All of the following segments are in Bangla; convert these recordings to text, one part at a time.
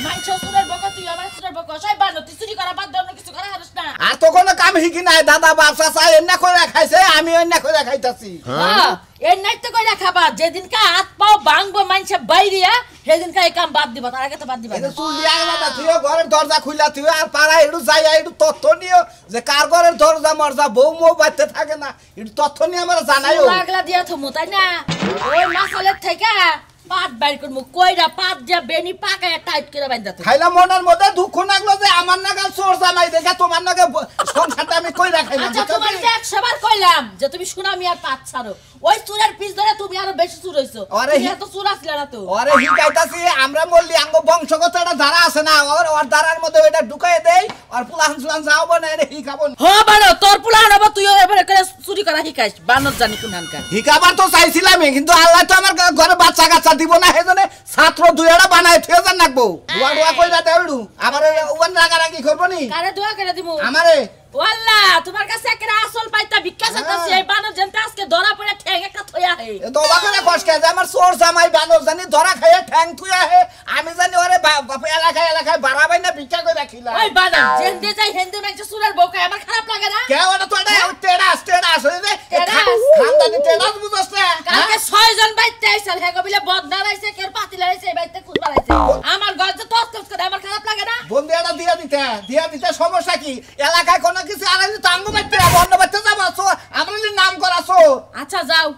মাংস চুরের বকা তুই আমার চুরের বকা সবাই বানো তুই চুরি করা বাদ দাও না কিছু করা হারস না আর তো কোনো কাম শিখি নাই দাদা বাপসা চাই এন্না করে খাইছে আমি এন্না করে খাইতাছি হ্যাঁ এর নাইতে কইরা খাবা যেদিনকা হাত পাও ভাঙবো মাংস বাইরিয়া সেদিনকা এই কাম বাদ দিবা তার আগে তো বাদ দিবা এটা চুলি আগলা তুই ঘরের দরজা খুইলা তুই আর পাড়া একটু যাই একটু তথ্য নিও যে কার ঘরের দরজা মরজা বউ মৌ বাইতে থাকে না একটু তথ্য নিয়ে আমার জানাইও আগলা দিয়া থমু তাই না ওই মাসালের থেকে পাত বাইর করমু কইরা পাত দিয়া বেনি পাকায় টাইট করে বাইন্দা তুই খাইলা মনের মধ্যে দুঃখ লাগলো যে আমার নাগাল চোর জামাই দেখে তোমার নাগে সংসারটা আমি কই রাখাইলাম আচ্ছা তোমার যে 100 বার কইলাম যে তুমি সুনামি আর পাত ছাড়ো ওই চুরের পিছ ধরে তুমি আরো বেশি চুর হইছো তুমি এত চুর আসলে না তো আরে হিকাইতাছি আমরা বললি আঙ্গ বংশগত একটা ধারা আছে না ওর ধারার মধ্যে ওটা ঢুকাই দেই আর পুলান সুলান যাও বনে রে হিকাবো হ্যাঁ বানো তোর পুলান হবে তুইও এবারে করে চুরি করা হিকাইস বানর জানি কোনখানকার হিকাবার তো চাইছিলামই কিন্তু আল্লাহ তো আমার ঘরে বাচ্চা কাচ্চা দিব না হেজনে ছাত্র দুইটা বানায় থিয়ে যান নাকবো দুয়া দুয়া কইরা দেউড়ু আমারে ওয়ান রাগারাগি করবো নি কারে দোয়া করে দিমু আমারে ওয়াল্লাহ তোমার কাছে একটা আসল পাইতা ভিক্ষা চাইতাছি এই বানর জানতে আজকে ধরা পড়ে ঠ্যাং একটা থইয়া হে তো বাবাকে কষ্টে যে আমার চোর জামাই বানর জানি ধরা খাইয়া ঠ্যাং থুয়া হে আমি জানি ওরে বাপ এলাকায় বাড়াবাই না ভিক্ষা করে রাখিলা ওই বানর জেন্দে যাই হেন্দে মাইছে সুরের বউকে আমার খারাপ লাগে না কে ওটা তো টেড়াস হই রে খানদানি টেড়াস বুঝছস না কালকে 6 জন বাইতে আইছাল হে কবিলে বদ নারাইছে কের পাতি লাইছে এই বাইতে খুব বাড়াইছে আমার গজে তস করে আমার খারাপ লাগে না বন্দিয়াটা দিয়া দিতে সমস্যা কি এলাকায় কোন কিছু আলাদা তাঙ্গ বাইতে বন্ধ বাইতে যাবাছো আমরা নাম করাছো আচ্ছা যাও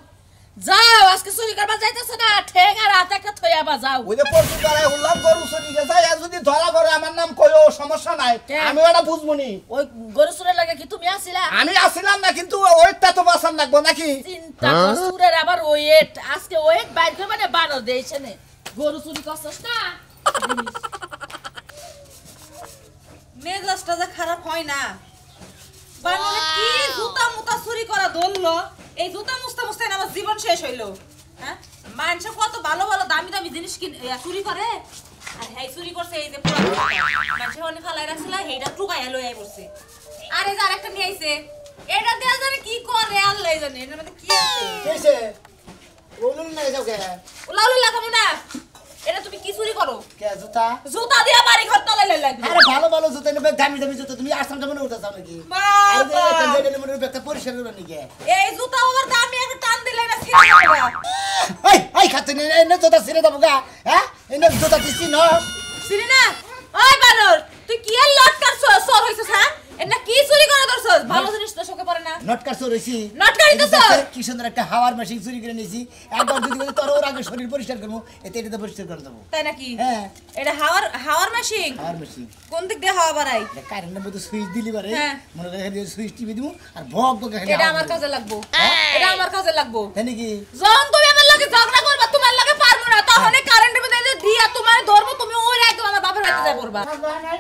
যাও আজকে চুরি করবা যাইতেছ না ঠেং আর হাতে একটা থইয়াবা যাও ওই যে পরশু করায় উল্লাম গরু চুরি গেছে আর যদি ধরা পড়ে আমার নাম কইও সমস্যা নাই আমি ওটা বুঝবনি ওই গরু চুরের লাগে কি তুমি আসিলা আমি আসিলাম না কিন্তু ওইটা তো বাসান লাগবো নাকি চিন্তা কর চুরের আবার ওয়েট আজকে ওয়েট বাইর করে মানে বানর দেইছে নে গরু চুরি করছস না মেজাজটা যে খারাপ হয় না বানরে কি জুতা মুতা চুরি করা ধরলো এই জুতা মুস্তা মুস্তা আমার জীবন শেষ হইলো হ্যাঁ মানুষ কত ভালো ভালো দামি দামি জিনিস চুরি করে আর হেই চুরি করছে এই যে পুরো মানুষ অনেক ফালাই রাখছিল হেইটা টুকাইয়া লই আই পড়ছে আর এই যে আরেকটা নিয়ে আইছে এটা দেয়া জানে কি করে আল্লাহ জানে এর মধ্যে কি আছে কইছে ওলুল না যাও কে ওলাউলি লাগামু না এটা তুমি কি চুরি করো কে জুতা জুতা দিয়া বাড়ি ঘর তলায় লাগবে আরে ভালো ভালো জুতা নেবে দামি দামি জুতা তুমি আসাম জামনে উঠা চাও নাকি বাবা এই যে এটা মনে একটা পরিষ্কার করবে নাকি এই জুতা আবার দামি একটা টান দিলে না ছিঁড়ে যাবে এই খাতে নে জুতা ছিঁড়ে দেবো গা হ্যাঁ এনে জুতা দিছি না ছিঁড়ে না ওই বানর তুই কি আর লটকার সর হইছস হ্যাঁ এটা কি চুরি করে দরছস ভালো জিনিস তো চোখে পড়ে না নটকার চোর হইছি নটকারি তো চোর কি সুন্দর একটা হাওয়ার মেশিন চুরি করে নিয়েছি একবার যদি বলি তোর ওর আগে শরীর পরিষ্কার করবো এতে তো পরিষ্কার করে দেবো তাই নাকি হ্যাঁ এটা হাওয়ার মেশিন হাওয়ার মেশিন কোন দিক দিয়ে হাওয়া বাড়াই কারেন্টের মধ্যে সুইচ দিলি পারে হ্যাঁ। মনে করে সুইচ টিপে দিব আর ভগ ভগ এটা আমার কাজে লাগবো এটা আমার কাজে লাগবো তাই নাকি যখন তুমি আমার লাগে ঝগড়া করবা তোমার লাগে পারবো না তখন কারেন্টের মধ্যে দিয়া তোমার ধরবো তুমি ওই একদম আমার বাপের বাড়িতে যাই পড়বা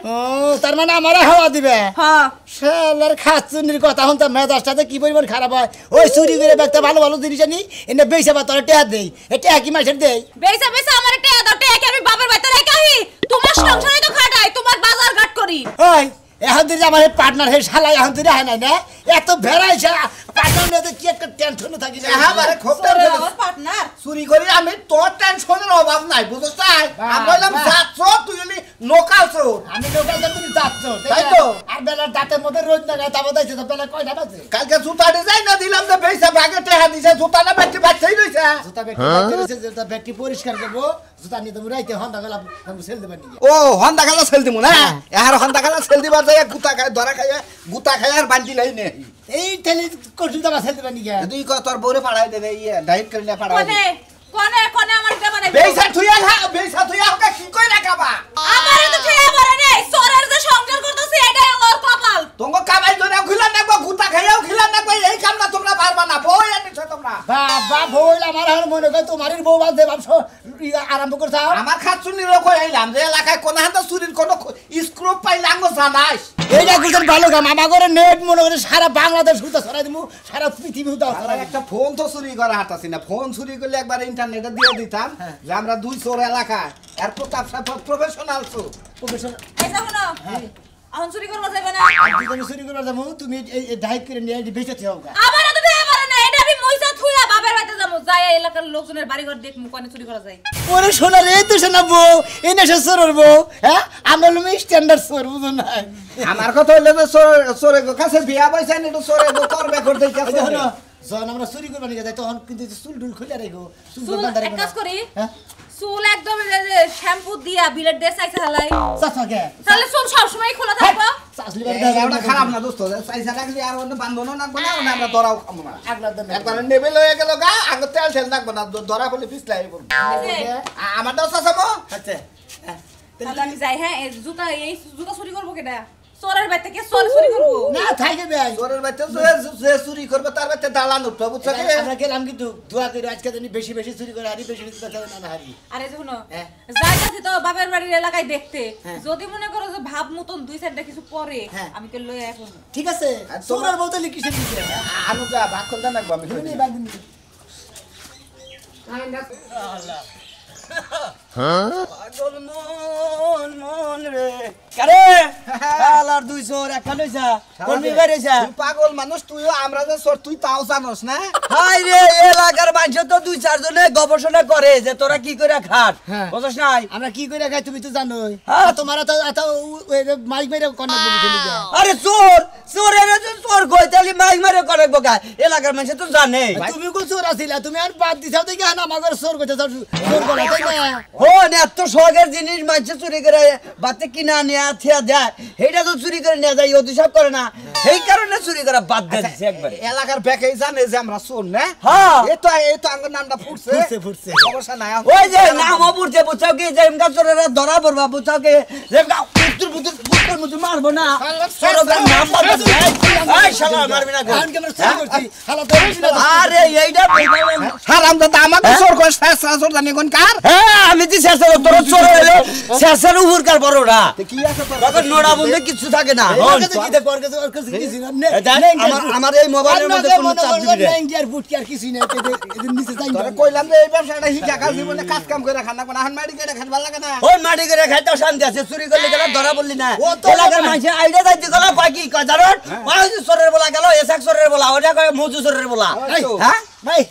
ও তার মানে আমারে হাওয়া দিবে হ্যাঁ শালার খাচ্চুনির কথা হন তো মেজাজটাতে কি পরিমাণ খারাপ হয় ওই চুরি করে ব্যাগটা ভালো ভালো জিনিস আনি এনে বেইসা বা তোরা টেহা দেই এটা কি মাসের দেই বেসা বেসা আমার টেয়া দাও টেয়া কি আমি বাপের বাড়িতে রাখাই তোমার সংসারে তো খাটাই তোমার বাজার ঘাট করি ওই এখন তুই আমার পার্টনার হে শালা এখন তুই রাখে নাই না এত ভেড়াইছে পার্টনার নিয়ে কি একটা টেনশনে থাকি না হ্যাঁ মানে খুব টেনশন আমার পার্টনার চুরি করি আমি তোর টেনশনের অভাব নাই বুঝছ তাই আমরা বললাম যাচ্ছ তুই এলি লোকাল চোর আমি লোকাল চোর তুমি যাচ্ছ তাই তো আর বেলার দাঁতের মধ্যে রোজ না গায়ে তাবো দাইছে তো বেলা কয়টা বাজে কালকে জুতা ডিজাইন না দিলাম তো বেইসা ভাগে টেহা দিছে জুতা না ব্যাগটি বাচ্চাই রইছে জুতা ব্যাগটি রইছে জুতা ব্যাগটি পরিষ্কার করব জুতা নিয়ে তুমি রাইতে হন্দা গলা আমি সেল দেব নি ও হন্দা গলা সেল দিমু না এহার হন্দা গলা সেল দিবার যায় গুতা খায় ধরা খায় গুতা খায় আর বান্টি লাই নে এই তেলি কঠিনটা বাসাল দেব নি তুই ক তোর বউরে পাড়াই দে এই ডাইট করে না পাড়াই দে কোনে আমার দেবানে বেইসা থুইয়া ওকে কি কই রাখাবা আমারে তো খেয়া পারে নাই সরের যে সংসার করতেছে এটাই ওর কপাল তোমাকে কামাই ধরে খিলা নাকবা গুতা খাইয়াও খিলা নাকবা এই কামটা তোমরা পারবা না বই আনিছ তোমরা বাবা বই আমার আর মনে কই তোমারই বউ বাদ দে বাপস আরম্ভ করছাও আমার খাচ্ছুনি রকম আইলাম যে এলাকায় কোন হাতে চুরির কোন স্ক্রু পাইলাম জানাইস এইটা গুজন ভালো কাম আমার ঘরে নেট মনে করে সারা বাংলাদেশ হুতা ছড়াই দিমু সারা পৃথিবী হুতা ছড়াই একটা ফোন তো চুরি করা হাতাছি না ফোন চুরি করলে একবার ইন্টারনেটে দিয়ে দিতাম যে আমরা দুই চোর এলাকা আর প্রতাপ সাহেব প্রফেশনাল চোর প্রফেশনাল এই যাও না এখন চুরি করবা যাবে না তুমি চুরি করবা যাবো তুমি এই ডাইট করে নিয়ে বেঁচে থাকো আমারে তো দেয়া পারে না এটা আমি মইসা থুইয়া বাবার বাড়িতে যাবো, যাই এলাকার লোকজনের বাড়ি ঘর দেখবো কোনে চুরি করা যায়। ওরে শোনা রে, তো শোনাবো এই নেশা চোর বউ। হ্যাঁ, আমরা হলো স্ট্যান্ডার্ড চোর, বুঝো না? আমার কথা হইলে যে চোরের কাছে বিয়া পয়সা নিয়ে চোরে করবে করতে যখন আমরা চুরি করবো নিয়ে যাই তখন কিন্তু চুল টুল খুলে রেখো। চুল এক কাজ করি, চুল একদম শ্যাম্পু দিয়া বিলেট দিয়ে চাইছে হালাই তাহলে চুল সবসময় খোলা থাকবো। খারাপ না দোস্ত, চাইছা রাখলে আর বান্ধবও রাখবো না, আমরা ধরাও খাবো না। একবার নেবে লয়ে গেল গা, আগে তেল ঠেল রাখবো না, ধরা ফলে পিছলাই আমারটাও চাচাবো। আচ্ছা তাহলে আমি যাই। হ্যাঁ, জুতা চুরি করবো কেটা? চোরের বাড়িতে কে চোর চুরি করবো? না থাকে ভাই, চোরের বাড়িতে যে চুরি করবে তার বাড়িতে দালান উঠবে, বুঝছো? আমরা গেলাম কিন্তু দোয়া করি আজকে জানি বেশি বেশি চুরি করে হারি, বেশি বেশি না হারি। আরে শুনো, যাইতাছি তো বাবার বাড়ির এলাকায় দেখতে, যদি মনে করো যে ভাব মতন দুই সাইডটা কিছু পরে আমি কে লয়ে এখন। ঠিক আছে, চোরের বউ তো লিখিছে দিছে আনু যা ভাগ করতে লাগবে, আমি শুনি ভাগ দিন। আল্লাহ পাগল মন মন রে কারে আলার দুই চোর একটা লইছা কোনবি বাইরেছা। তুই পাগল মানুষ, তুইও আমরা যে চোর তুই তাও জানোস না? হাই রে, এলাকার মানুষ তো দুই চার জনে গবেষণা করে যে তোরা কি করে খাট, বুঝছ নাই? আমরা কি করে খাই তুমি তো জানোই। তোমার তো মাইক মেরে কন্যা বলি। আরে চোর চোরের চোর কই তালি মাইক মেরে করে বকা, এলাকার মানুষ তো জানে। তুমি কো চোর আছিলা, তুমি আর বাদ দিছাও তো কি আমাগর চোর কইতে চোর করে তাই না? ও না, এত শখের জিনিস মানুষ চুরি করে বাতে কিনা নিয়ে থিয়া দেয়, সেইটা তো চুরি করে নিয়ে যায়, অভিশাপ করে না, সেই কারণে চুরি করা বাদ দিয়ে দিছে একবারে। এলাকার ব্যাকেই জানে যে আমরা চোর না। হ্যাঁ, এই তো আঙ্গুর নামটা ফুটছে সমস্যা নাই। ওই যে নামও ফুটছে, বুঝছাও কি যে এমকা চোরেরা ধরা পড়বা, বুঝছাও কি যে উত্তর বুত্তর মুদ্র মারবো না, চোরের নাম বলতে এই শালা মারবি না গান কে আমরা চুরি করছি শালা তো। আরে এইটা হারাম দাদা আমাকে চোর কই শেষরা চোর জানি কোন কার? হ্যাঁ, আমি যে শেষরা তোর চোর হইলো শেষের উপর কার বড়রা কি আছে তোর বাবা নোড়া বলতে কিছু থাকে না। কি দেখ ওর কাছে কিছু না, আমার এই মোবাইলের মধ্যে কোনো চাপ দিবি না, ইন্ডিয়ার বুট কি আর কিছু না, এদের নিচে যাই তোরে কইলাম যে এই ব্যবসাটা হিকা কাজ জীবনে কাজ কাম করে খানা কোন আন মাটি করে খান ভালো লাগে না। ওই মাটি করে খাইতেও শান্তি আছে, চুরি করলে গেল ধরা বললি না, এলাকার মানুষ আইডিয়া যাইতে গেল বাকি কয় জানো ওই চোরের বলা গেল, এসাক চোরের বলা, ওটা কয় মজু চোরের বলা। হ্যাঁ ভাই,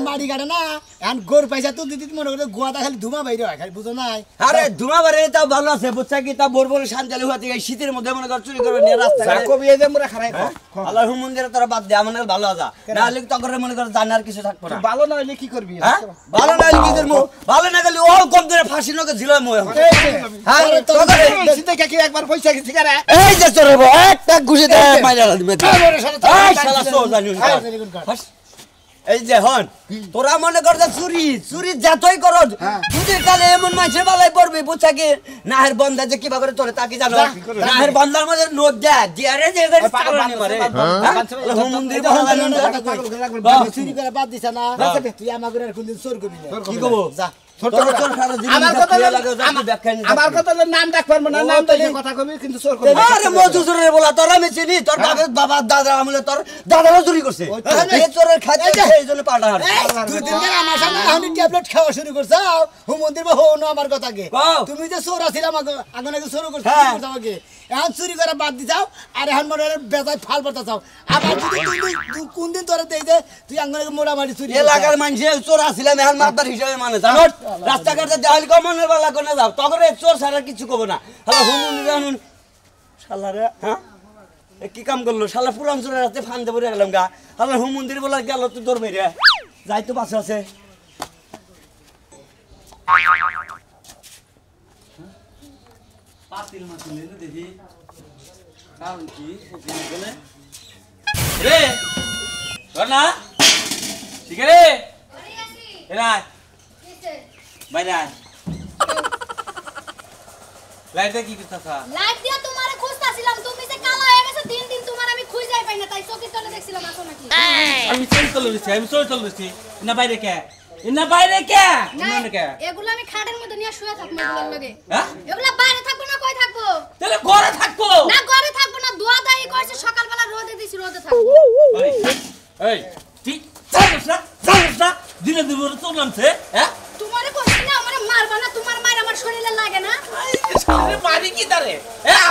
মাটি কাটে না এখন গোর পয়সা তো দিদি মনে করে গোয়াটা খালি ধুমা বাইরে হয়, খালি বুঝো নাই? আরে ধুমা বাইরে তাও ভালো আছে, বুঝছা কি তা বোর বোর শান্তি হতে শীতের মধ্যে মনে কর চুরি করবে নিয়ে রাস্তা কবি এই যে মোরা খারাই আল্লাহর মন্দিরে তোরা বাদ দে, আমার ভালো আছে না হলে তখন মনে কর জানার কিছু থাকবে না। ভালো না হইলে কি করবি? হ্যাঁ, ভালো না হইলে কি করব? ভালো না গেলে ও কম ধরে ফাঁসি নকে ঝিল মই। হ্যাঁ, তোর সিধে কি একবার পয়সা গেছি করে এই যে চোর হবো একটা ঘুষি দে মাইরা দিবে। এই শালা চোর জানি এই যে হন তোরা মনে কর যে চুরি চুরি যতই কর যদি কালে এমন মানুষের বেলায় পড়বি, বুঝছা কি নাহের বন্ধা যে কিবা করে তোরে তাকে জানো, নাহের বন্ধার মধ্যে নোট দেয় দিয়ারে যে চালানি মারে মন্দির চুরি করে বাদ দিছ না, তুই আমাকে কোনদিন চোর করবি না। কি কব যা আমার কথা নাম ডাক পারবো না, নাম তো কথা কবি কিন্তু চোর করবি। আরে মজু চোরের বলা তোর আমি চিনি, তোর বাবা দাদা আমলে তোর দাদাও চুরি করছে, এই চোরের খাইতে এই জন্য পাল্টা হারে। দুই দিন ধরে আমার সামনে আমি ট্যাবলেট খাওয়া শুরু করছ, ও মন্দির বা হো না আমার কথা কে তুমি যে চোর আছিস আমাকে আগুন আগে চোর করছ আমাকে, এখন চুরি করে বাদ দি যাও আর এখন মনে বেজায় ফাল পড়তে চাও। আবার যদি কোন দিন তোরা দেই যে তুই আঙ্গুলে মোড়ামারি চুরি এলাকার মানুষে চোর আসিলাম এখন মারদার হিসাবে মানে জানো, রাস্তাঘাটে দেওয়াল কমনের বেলা কোনে যাও তখন চোর ছাড়া কিছু কব না। হ্যালো হুমুন শালারে, হ্যাঁ কি কাম করলো শালা পুরান চোরের রাতে ফান্দে পড়ে গেলাম গা। হ্যালো হুম মন্দির বলা গেল তো দৌড় মেরে যাই তো বাসা আছে। পাতিল মাতিল দেখি কারণ কি রে না ঠিক রে এরা বাইরে লাইট কি করতেছা? লাইট দিয়া তোমারে খুঁজতাছিলাম, তুমি যে কালা হয়ে গেছে দিন দিন তোমার আমি খুঁজেই পাই না, তাই চোখে তলে দেখছিলাম আসো নাকি। আমি চোর চলছি না বাইরে কে না বাইরে কে না কে এগুলো আমি খাটের মধ্যে নিয়ে শুয়ে থাকবো এগুলোর লগে। হ্যাঁ, এগুলো বাইরে থাকবো না কই থাকবো? তাহলে ঘরে থাকবো না, ঘরে থাকবো না, দোয়া দাই করছে সকালবেলা রোদে দিছি, রোদে থাকবো। এই ঠিক জানিস না দিনে দিনে চোর নামছে। হ্যাঁ, তোমারে কইছি না আমারে মারবা না, তোমার মার আমার শরীরে লাগে না। শরীরে মারি কি দারে?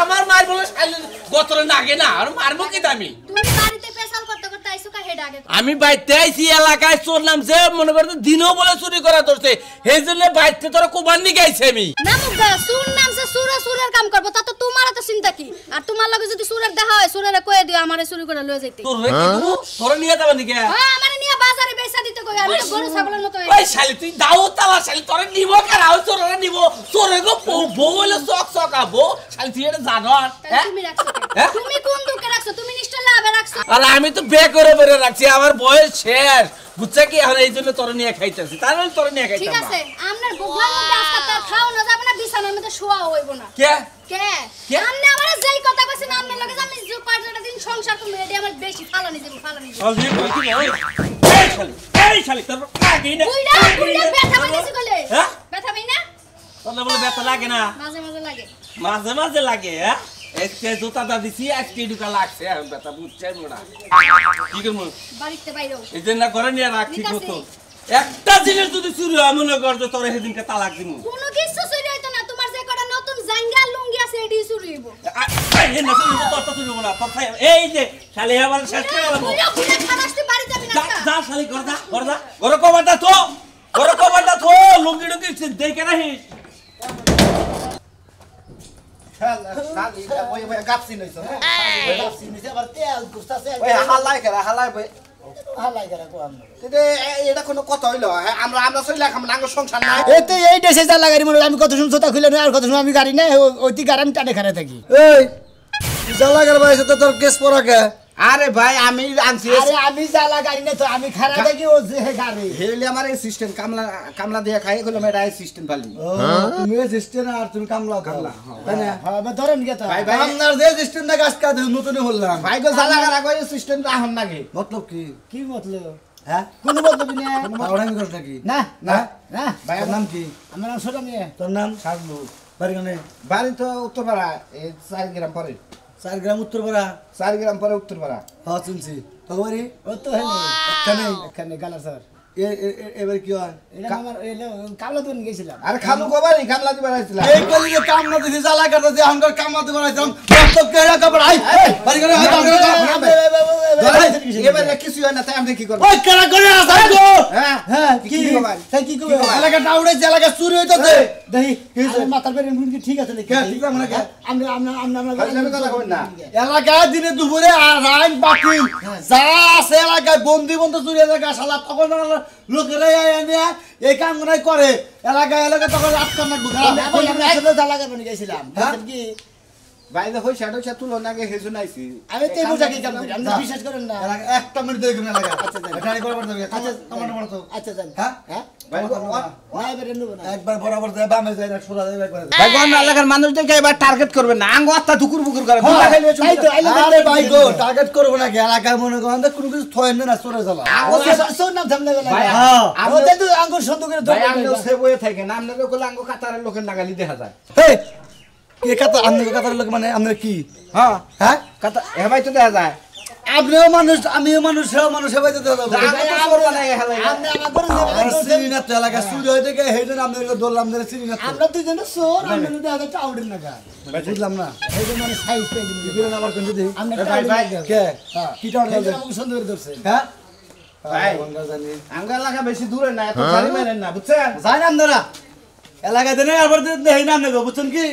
আমার মার বলে শালি গতরে লাগে না আর মারবো কি দামি? তুমি বাড়িতে পেশাল করতে করতে আইছো কা হেড এটা আগে আমি বাইতে আইছি এলাকায় চোর নামছে মনে করতে দিনও বলে চুরি করা ধরছে সেই জন্য বাইতে তোরা কুবার নিয়ে গাইছে আমি না মুগা সুর নামছে সুরের কাম করব তা তো তোমার তো চিন্তা কি আর তোমার লগে যদি সুরের দেখা হয় সুরের কয়ে দিও আমারে চুরি করে লয়ে যাইতে তোর রে কি তোরা নিয়ে যাবে নাকি হ্যাঁ আমারে নিয়ে বাজারে বেচা দিতে কই আমি তো গরু ছাগলের মতো ওই শালি তুই দাও তালা শালি তোরা নিব কারা ওই চোররা নিব চোরে গো বউ হইলো চক আবো শালি তুই এটা জানো হ্যাঁ তুমি রাখছো হ্যাঁ? তুমি কোন দুকে রাখছো তুমি নিশ্চয় লাভে রাখছো আর আমি তো বে করে বেরে রাখছি আমার বয়স শেষ বুঝছে কি এখন এই জন্য তোরা নিয়ে খাইতেছি তাহলে তোরা নিয়ে খাইতাম ঠিক আছে আমনের বুগলার মধ্যে আজকে তার খাও না যাবে না বিছানার মধ্যে শোয়া হইব না কে কে কে? আমনে আমারে যেই কথা কইছেন আমনের লগে যে আমি যে কয়টা দিন সংসার করব এডি আমার বেশি ফালানি দেব শালি কই কি ওই এই শালি তোর লাগে না বুইড়া ব্যথা পাইছি কইলে হ্যাঁ? ব্যথা পাই না তোর বলে ব্যথা লাগে না মাঝে মাঝে লাগে মাঝে মাঝে লাগে হ্যাঁ আজকে জুতাটা দিছি আজকে ঢুকা লাগছে আর ব্যথা বুঝছে মোড়া কি করবো বাড়িতে বাইরো এই জন্য করে নিয়ে রাখ ঠিক মতো একটা জিনিস যদি চুরি হয় মনে কর যে তোর সেদিনকে তালাক দিব কোনো কিছু চুরি হইতো না তোমার যে কটা নতুন জাঙ্গা লুঙ্গি আছে এডি চুরি হইব এই যে শালি আমার শেষ করে গেলাম বুইড়া বুইড়া খারাস্তি বাড়ি যাবি না যা শালি কর যা ওর কবারটা তো লুঙ্গি টুঙ্গি দেখে রাখিস শালি ওই গাপসি নইছ ওই গাপসি নইছে আবার তেল গুস্তাছে ওই হালাই করে কো আমরা এটা কোনো কথা হইলো আমরা চইলা খাম নাঙ্গ সংসার নাই এতে এই দেশে যা লাগারি মনে আমি কত শুনছো তা খুলে না আর কত শুন আমি গাড়ি না ওইটি গাড়ি আমি টানে খারে থাকি এই জ্বালা গার বাইছে তো তোর কেস পড়াকে আরে ভাই আমি আনছি আরে আমি জ্বালা গাড়ি না তো আমি খারা থাকি ও যে গাড়ি হেলে আমার অ্যাসিস্ট্যান্ট কামলা দিয়ে খাই কইলাম এটা অ্যাসিস্ট্যান্ট পালি তুমি অ্যাসিস্ট্যান্ট আর তুমি কামলা তাই না হ্যাঁ ধরেন কি তা ভাই আপনার যে অ্যাসিস্ট্যান্ট না গাছ কাটে নতুন হলাম ভাই গো জ্বালা গার কই অ্যাসিস্ট্যান্ট আহন লাগে মতলব কি মতলব হ্যাঁ কোন মতলব না ওড়ামি করছ নাকি না না না ভাই নাম কি আমার নাম সোনা মিয়া তোর নাম সাজলু বাড়ি কোনে বাড়ি তো উত্তরপাড়া এই 4 গ্রাম পরে 4 গ্রাম উত্তরপাড়া 4 গ্রাম পরে উত্তরপাড়া হ্যাঁ শুনছি তো বাড়ি ও তো হ্যাঁ এখানে গালার স্যার এবার কি হয় এটা আমার কামলা দুন গেছিলাম আরে খালু কবারই কামলা দিবার আইছিল এই কলি যে কামলা দিছি জ্বালা কাটতে যে আঙ্গর কামলা দিবার আইছিলাম মতলব কে কাপড় আই বাড়ি করে এবার কিছু হয় না তাই আমি কি করব ওই কারা করে আসাই গো হ্যাঁ হ্যাঁ কি তাই কি করব এলাকা টাউড়ে যে এলাকা চুরি হইতাছে দেখি মাথার বেরে মুন্ডি ঠিক আছে নাকি ঠিক আছে মানে আমরা কথা কই না এলাকা দিনে দুপুরে আর রাত বাকি যা আছে এলাকায় বন্দি চুরি এলাকা শালা তখন লোকেরা এনে এই কাম করে এলাকা তখন রাত কাম গেছিলাম কি ভাই দেখো শ্যাডো শ্যাট তুলো নাকি হেজু নাইছি আমি তো বুঝা কি কাম করি আমরা বিশ্বাস করেন না একটা মিনিট দেখুন এলাকা আচ্ছা এখানে করবার দেবে আচ্ছা টমেটো মারতো আচ্ছা জান হ্যাঁ হ্যাঁ ভাই না এবারে নেব না একবার বরাবর যায় বামে যায় না সোজা যায় একবার ভাই কোন এলাকার মানুষদেরকে এবার টার্গেট করবে না আঙ্গ আত্মা দুকুর বুকুর করে তাই তো আরে ভাই গো টার্গেট করব না কি এলাকায় মনে করেন কোনো কিছু থয়েন না চলে জ্বালা সোর নাম থামলে গেল ভাই আমাদের তো আঙ্গুর সন্তুকের ভাই আমনে সে বয়ে থাকে না আমনে কোলা আঙ্গ কাতারের লোকের নাগালি দেখা যায় এই কে কাতা আমনে কাতারের লোক মানে আমনে কি হ্যাঁ হ্যাঁ কাতা এ ভাই তো দেখা যায় আপনিও মানুষ আমিও মানুষ সেও মানুষ সবাই তো দেখা যাবে আপনি আমরা চিনি না তো এলাকা চুরি হয়ে থেকে সেইজন আপনাদেরকে ধরলাম ধরে চিনি না আমরা দুজন চোর আমরা দেখা যাচ্ছে আউটের না গা বুঝলাম না সেইজন মানে সাইজ পেয়ে গেল বিরন আবার কোন যদি ভাই ভাই কে কি টাউন আমাকে সুন্দর ধরছে হ্যাঁ ভাই আঙ্গ এলাকা বেশি দূরে না এত জানি মেরেন না বুঝছেন যাই না আপনারা এলাকা দেনে আবার দেই না নেব বুঝছেন কি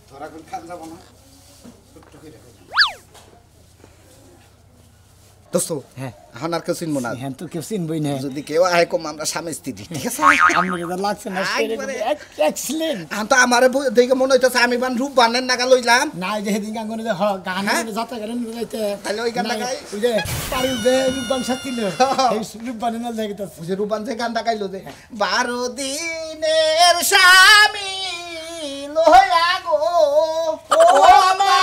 ধরা কোন খান যাব না দোস্ত হ্যাঁ এখন আর কেউ চিনবো না হ্যাঁ তো কেউ চিনবই না যদি কেউ আয় কম আমরা স্বামী স্ত্রী ঠিক আছে আপনার লাগছে না এক্সেলেন্ট আমি তো আমার দেখে মনে হইতেছে আমি বান রূপ বানের নাগা লইলাম না যে সেদিন গান করে গান যাত্রা করেন বুঝাইতে তাহলে ওই গানটা গাই ওই যে পারি যে রূপবান সাথী এই রূপবান না দেখিতেছে যে রূপান যে গানটা গাইলো যে 12 দিনের স্বামী লইয়া গো ও মা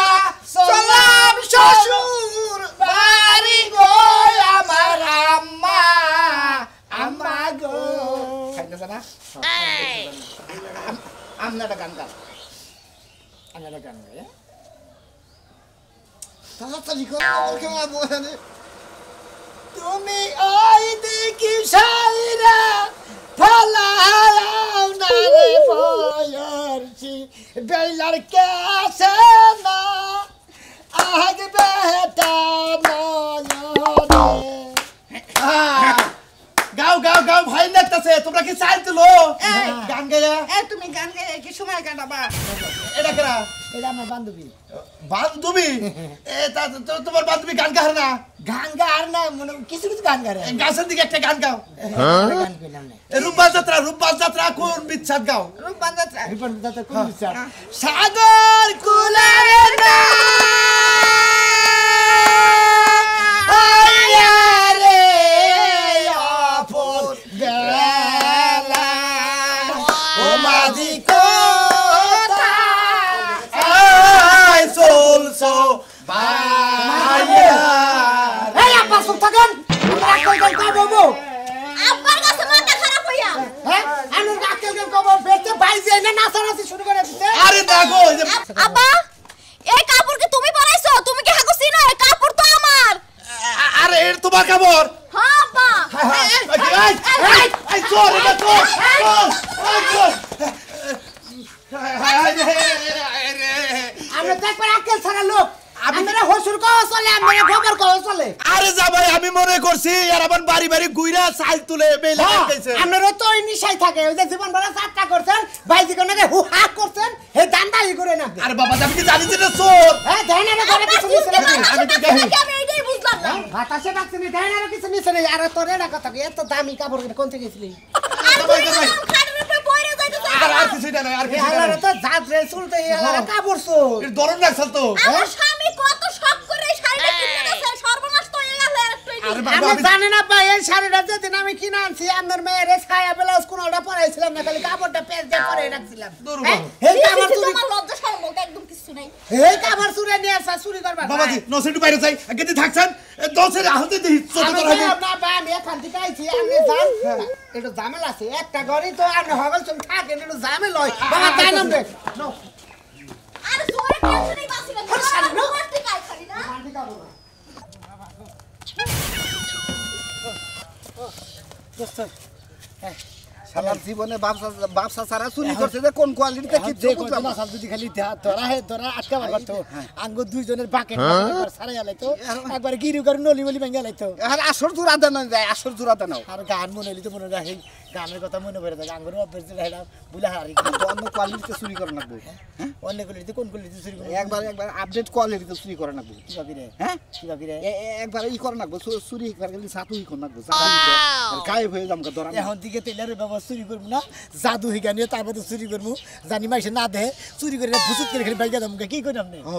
সালাম শ্বশুর বাড়ি গো আমার আম্মা আম্মা গো খাইতেছ না আমনাটা গান গাও আমনাটা গান গাও তাড়াতাড়ি করো কেমন বলে তুমি ওই দেখি সাইরা ফলাও না রে বয়রছি বেলার কাছে না আগ বেটা নয়নে গাও গাও গাও ভাই লাগতেছে তোমরা কি চাই তুলো গান গায়া তুমি গান গায়ে কি সময় কাটাবা এটা কেরা এটা আমার বান্ধবী বান্ধবী এ তা তোমার বান্ধবী গান গায় না গান গার না মনে কিছু কিছু গান গারে গাছের দিকে একটা গান গাও গান কইলাম না রূপবাল যাত্রা কোন বিচ্ছাদ গাও রূপবান যাত্রা রূপবান যাত্রা কোন বিচার সাগর কুলারে না আয়ারে আপন বেলা ও মাঝি কোতা আই চলছো ভাইয়া এই আপা সুখ থাকেন আক্কেল গান কবো আব্বার কাছে মাথা খারাপ হইয়া হ্যাঁ আমি আক্কেল গান কবো বেতে বাইজে না নাচানাচি শুরু করে দিতে আরে দেখো এই যে আব্বা এই কাপড় কি তুমি পরাইছো তুমি কি হাগো চিনো এই কাপড় তো আমার আরে এর তোমার কাপড় হ্যাঁ আব্বা এই চোর এটা চোর চোর আমরা তো একবার আক্কেল ছাড়া লোক আমরা হসুর কও চলে আমরা গোবর কও চলে আরে যা ভাই আমি মনে করছি আর আমার বাড়ি বাড়ি গুইরা চাল তুলে বেলে গেছে আপনারা তো ওই নিশাই থাকে ওই যে জীবন ভরা যাত্রা করছেন বাইজি কোনাকে হু হা করছেন এই দান্দাই করে না আরে বাবা আমি কি জানি যে এটা চোর হ্যাঁ ধানারে ঘরে কিছু নিছে না আমি তো দেখি আমি এইটাই বুঝলাম না বাতাসে বাকছে নি ধানারে কিছু নিছে না আর তোর এটা কথা কি এত দামি কাপড় কোন থেকে গেছিলি আর তুমি খাটের উপরে পড়ে যাইতেছ আর কিছু না আর কিছু আল্লাহর না তো জাতরে চুলতে আল্লাহর কাপড় সো এর দরন রাখছাল তো আমার স্বামী কত শখ করে এই শাড়িটা কিনে দিয়েছে সর্বনাশ তো হয়ে গেল একটু আরে আমি বাবা জানি না ভাই এই শাড়িটা যেদিন আমি কিনে আনছি আমার মেয়ের ছায়া ব্লাউজ কোনটা পরাইছিলাম না খালি কাপড়টা পেজ দিয়ে পরে রাখছিলাম দূর হ্যাঁ? বাবা। এই কাপড় চুরি তোমার লজ্জা শরম বলতে একদম কিছু নাই এই কাপড় চুরি নিয়ে আসা চুরি করবা বাবাজি নসেটু বাইরে যাই আগে দি থাকছেন দশের আহতে দি ছোট আমি তোর হবে না বা আমি এখান থেকে আইছি আপনি যান একটু ঝামেলা আছে একটা ঘরে তো আপনি হগল চুন থাকেন একটু ঝামেলা হয় বাবা তাই নাম দেখ আর জোরে টেনশনই বাঁচিবে না শাড়ি নাও। তোমার ঠিক আই খালি না সালার জীবনে বাপসা সারা চুরি করছে যে কোন কোয়ালিটিতে কি যে কোন মাসাল যদি খালি ধরা আটকা মারতো আঙ্গ দুইজনের বাকেট সারাই আলাইতো একবার গিরু করে নলি বলি ভেঙে আলাইতো আর আসর জোড়া দেন যায় আসর জোড়া দেন আর গান মনে হইলে তো মনে রাখে গানের কথা মনে পড়ে থাকে আঙ্গুর অভ্যাস হেলাম বুলে হারি অন্য কোয়ালিটিতে চুরি করে নাকবো অন্য কোয়ালিটি কোন কোয়ালিটি চুরি করে একবার আপডেট কোয়ালিটিতে চুরি করে নাকবো কি ভাবি রে হ্যাঁ কি ভাবি রে একবার ই করে নাকবো চুরি একবার গেলে সাতু ই করে নাকবো গায়েব হয়ে যাম ধরা এখন দিকে তেলের ব্যবস্থা চুরি করবো না জাদু হিগা নিয়ে তারপরে চুরি করবো জানি মাইসে না দেহে চুরি করে ভুচুত করে খালি বাইকা দাম কি করি আপনি ও